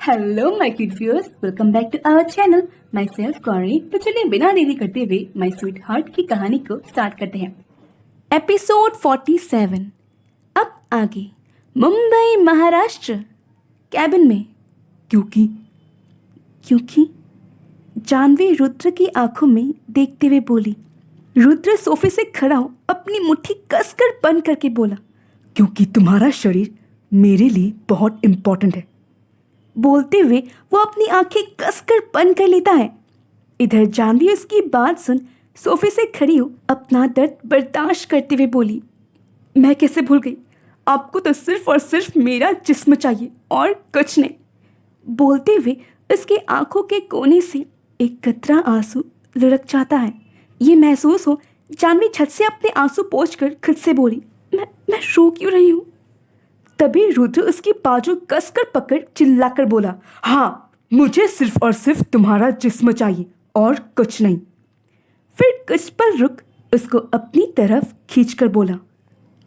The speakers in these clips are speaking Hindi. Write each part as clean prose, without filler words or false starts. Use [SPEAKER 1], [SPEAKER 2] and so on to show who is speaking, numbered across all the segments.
[SPEAKER 1] Hello my cute viewers, welcome back to our channel. Myself Gauri. तो चलिए बिना देरी करते हुए माई स्वीट हार्ट की कहानी को स्टार्ट करते हैं। एपिसोड 47। अब आगे मुंबई महाराष्ट्र। कैबिन में। क्योंकि क्योंकि जानवी रुद्र की आंखों में देखते हुए बोली। रुद्र सोफे से खड़ा हो अपनी मुट्ठी कसकर बंद करके बोला, क्योंकि तुम्हारा शरीर मेरे लिए बहुत इम्पोर्टेंट है। बोलते हुए वो अपनी आंखें कसकर बंद कर लेता है। इधर जानवी उसकी बात सुन सोफे से खड़ी हो अपना दर्द बर्दाश्त करते हुए बोली, मैं कैसे भूल गई, आपको तो सिर्फ और सिर्फ मेरा जिस्म चाहिए और कुछ नहीं। बोलते हुए उसके आंखों के कोने से एक कतरा आंसू लुढ़क जाता है। ये महसूस हो जानवी छत से अपने आंसू पोंछकर खुद से बोली, मैं रो क्यों रही हूँ। तभी रुद्र उसकी बाजू कसकर पकड़ चिल्लाकर बोला, हाँ मुझे सिर्फ और सिर्फ तुम्हारा जिस्म चाहिए और कुछ नहीं। फिर कुछ पल रुक उसको अपनी तरफ खींचकर बोला,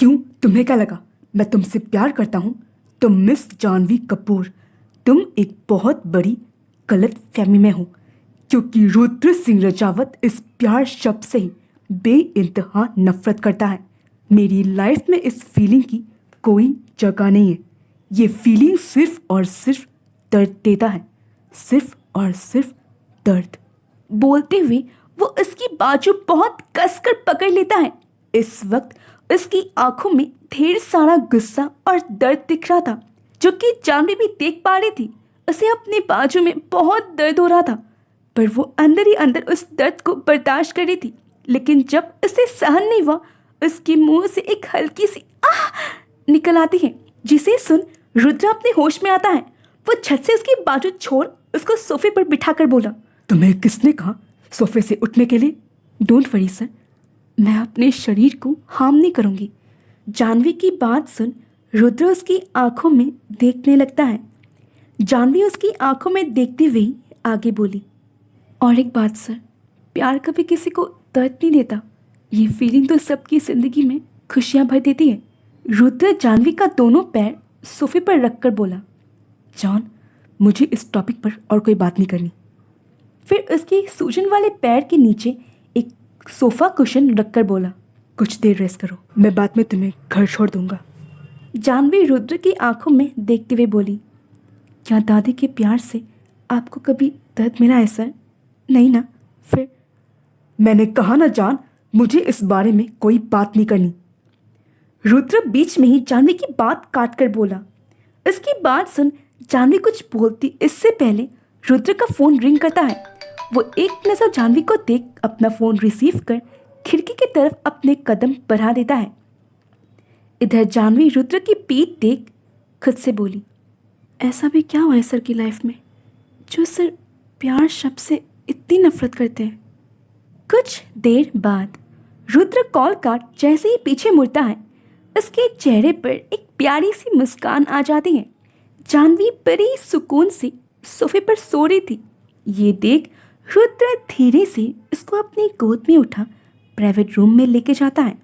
[SPEAKER 1] क्यों, तुम्हें क्या लगा मैं तुमसे प्यार करता हूँ? तुम मिस जानवी कपूर, तुम एक बहुत बड़ी गलत फहमी में हो, क्योंकि रुद्र सिंह रजावत इस प्यार शब्द से ही बेइंतहा नफरत करता है। मेरी लाइफ में इस फीलिंग की कोई जगह नहीं है। ये फीलिंग सिर्फ और सिर्फ दर्द देता है, सिर्फ और सिर्फ दर्द। बोलते हुए वो उसकी बाजू बहुत कसकर पकड़ लेता है। इस वक्त उसकी आंखों में ढेर सारा गुस्सा और दर्द दिख रहा था, जो कि जानवी भी देख पा रही थी। उसे अपने बाजू में बहुत दर्द हो रहा था, पर वो अंदर ही अंदर उस दर्द को बर्दाश्त कर रही थी। लेकिन जब उसे सहन नहीं हुआ, उसके मुंह से एक हल्की सी आह निकल आती है, जिसे सुन रुद्र अपने होश में आता है। वो छत से उसकी बाजू छोड़ उसको सोफे पर बिठाकर बोला, तुम्हें किसने कहा सोफे से उठने के लिए? डोंट वरी सर, मैं अपने शरीर को हार्म नहीं करूंगी। जानवी की बात सुन रुद्र उसकी आंखों में देखने लगता है। जानवी उसकी आंखों में देखते हुए आगे बोली, और एक बात सर, प्यार कभी किसी को दर्द नहीं देता, ये फीलिंग तो सबकी जिंदगी में खुशियां भर देती है। रुद्र जानवी का दोनों पैर सोफे पर रखकर बोला, जॉन मुझे इस टॉपिक पर और कोई बात नहीं करनी। फिर उसके सूजन वाले पैर के नीचे एक सोफा कुशन रखकर बोला, कुछ देर रेस्ट करो, मैं बाद में तुम्हें घर छोड़ दूंगा। जानवी रुद्र की आंखों में देखते हुए बोली, क्या दादी के प्यार से आपको कभी दर्द मिला है सर? नहीं ना? फिर मैंने कहा ना जान, मुझे इस बारे में कोई बात नहीं करनी। रुद्र बीच में ही जानवी की बात काटकर बोला। उसकी बात सुन जानवी कुछ बोलती इससे पहले रुद्र का फोन रिंग करता है। वो एक नजर जानवी को देख अपना फोन रिसीव कर खिड़की की तरफ अपने कदम बढ़ा देता है। इधर जानवी रुद्र की पीठ देख खुद से बोली, ऐसा भी क्या हुआ है सर की लाइफ में जो सर प्यार शब्द से इतनी नफरत करते हैं। कुछ देर बाद रुद्र कॉल काट जैसे ही पीछे मुड़ता है, उसके चेहरे पर एक प्यारी सी मुस्कान आ जाती है। जानवी बड़ी सुकून से सोफे पर सो रही थी। ये देख रुद्र धीरे से उसको अपनी गोद में उठा प्राइवेट रूम में लेके जाता है।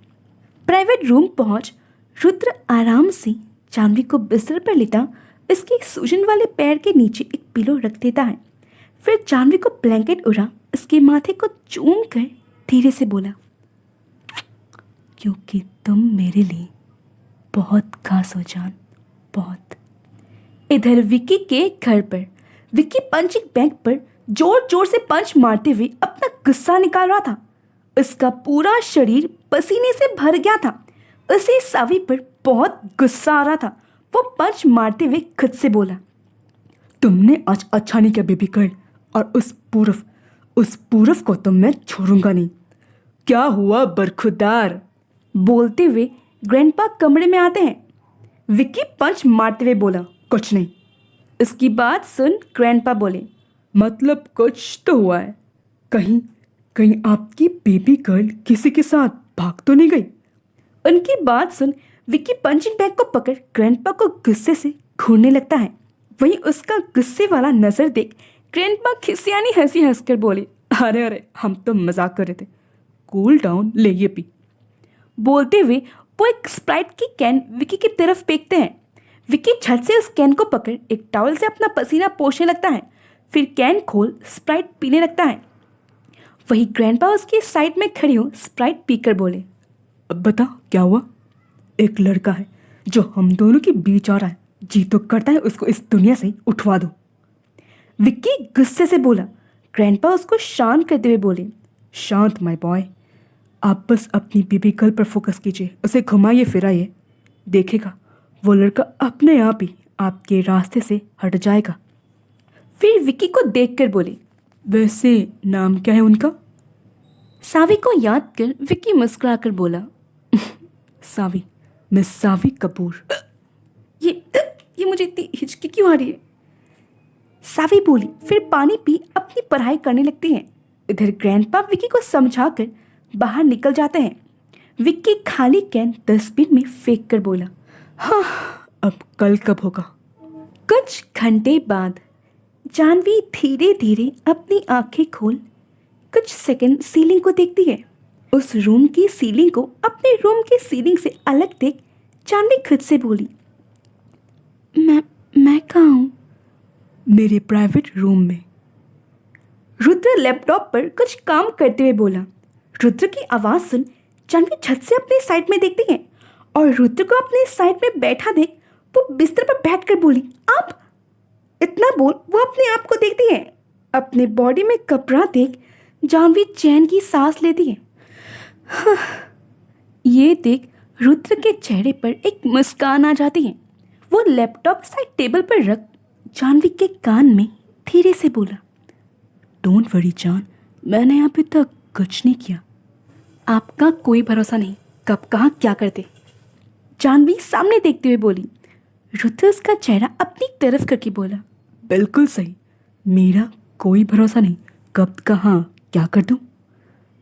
[SPEAKER 1] प्राइवेट रूम पहुंच रुद्र आराम से जानवी को बिस्तर पर लेटा उसके सूजन वाले पैर के नीचे एक पिलो रख देता है। फिर जानवी को ब्लैंकेट उड़ा उसके माथे को चूम कर धीरे से बोला, क्योंकि तुम मेरे लिए बहुत खास हो जान, बहुत। इधर विक्की के घर पर विक्की पंचिंग बैग पर जोर जोर से पंच मारते हुए अपना गुस्सा निकाल रहा था। उसका पूरा शरीर पसीने से भर गया था। उसे सावी पर बहुत गुस्सा आ रहा था। वो पंच मारते हुए खुद से बोला, तुमने आज अच्छा नहीं किया बेबी गर्ल, और उस पूरव को तो मैं छोड़ूंगा नहीं। क्या हुआ बरखुदार? बोलते हुए ग्रैंडपा कमरे में आते हैं। विक्की पंच मारते हुए बोला, कुछ नहीं। इसकी बात सुन ग्रैंडपा बोले, मतलब कुछ तो हुआ है, कहीं आपकी बेबी गर्ल किसी के साथ भाग तो नहीं गई? उनकी बात सुन विक्की पंचिंग बैग को पकड़ ग्रैंडपा को गुस्से से घूरने लगता है। वहीं उसका गुस्से वाला नजर देख ग्रैंडपा खिसियानी हंसी हंसकर बोली, अरे हम तो मजाक कर रहे थे, कूल डाउन, ले ये पी। बोलते हुए वो एक स्प्राइट की कैन विक्की की तरफ फेंकते हैं। विक्की झट से उस कैन को पकड़ एक टॉवल से अपना पसीना पोंछने लगता है, फिर कैन खोल स्प्राइट पीने लगता है। वही ग्रैंडपा उसकी साइड में खड़ी हो स्प्राइट पीकर बोले,
[SPEAKER 2] अब बता क्या हुआ। एक लड़का है जो हम दोनों के बीच आ रहा है, जी तो करता है उसको इस दुनिया से उठवा दो।
[SPEAKER 1] विक्की गुस्से से बोला। ग्रैंडपा उसको शांत करते हुए बोले,
[SPEAKER 2] शांत माय बॉय, आप बस अपनी बेबी गर्ल पर फोकस कीजिए, उसे घुमाइए फिराइए, देखेगा वो लड़का अपने आप ही आपके रास्ते से हट जाएगा।
[SPEAKER 1] फिर विक्की को देखकर बोले,
[SPEAKER 2] वैसे नाम क्या है उनका।
[SPEAKER 1] सावी को याद कर विक्की मुस्कुराकर बोला,
[SPEAKER 2] सावी, मिस सावी कपूर।
[SPEAKER 1] ये मुझे इतनी हिचकी क्यों आ रही है। सावी बोली, फिर पानी पी अपनी पढ़ाई करने लगती है। इधर ग्रैंडपा विक्की को समझाकर बाहर निकल जाते हैं। विक्की खाली कैन डस्टबिन में फेंक कर बोला,
[SPEAKER 2] हाँ, अब कल कब होगा।
[SPEAKER 1] कुछ घंटे बाद जानवी धीरे धीरे अपनी आंखें खोल कुछ सेकंड सीलिंग को देखती है। उस रूम की सीलिंग को अपने रूम की सीलिंग से अलग देख जानवी खुद से बोली, मैं कहाँ हूँ।
[SPEAKER 2] मेरे प्राइवेट रूम में।
[SPEAKER 1] रुद्र लैपटॉप पर कुछ काम करते हुए बोला। रुद्र की आवाज़ सुन जानवी छत से अपने साइड में देखती है और रुद्र को अपने साइड में बैठा देख वो बिस्तर पर बैठकर बोली, आप। इतना बोल वो अपने आप को देखती है। अपने बॉडी में कपड़ा देख जानवी चैन की सांस लेती है। ये देख रुद्र के चेहरे पर एक मुस्कान आ जाती है। वो लैपटॉप साइड टेबल पर रख जानवी के कान में धीरे से बोला,
[SPEAKER 2] डोंट वरी जान, मैंने अभी तक कुछ नहीं किया।
[SPEAKER 1] आपका कोई भरोसा नहीं, कब कहाँ क्या करते। जानवी सामने देखते हुए बोली। रुद्र उसका चेहरा अपनी तरफ करके बोला,
[SPEAKER 2] बिल्कुल सही, मेरा कोई भरोसा नहीं, कब कहाँ क्या कर दूं।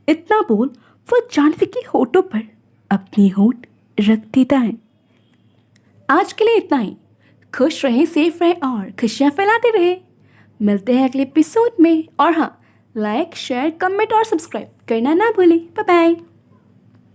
[SPEAKER 1] इतना बोल वो जानवी की होठों पर अपनी होठ रख देता है। आज के लिए इतना ही। खुश रहें, सेफ रहें और खुशियाँ फैलाते रहें। मिलते हैं अगले एपिसोड में। और हाँ, लाइक शेयर कमेंट और सब्सक्राइब करना ना भूलें। Bye bye.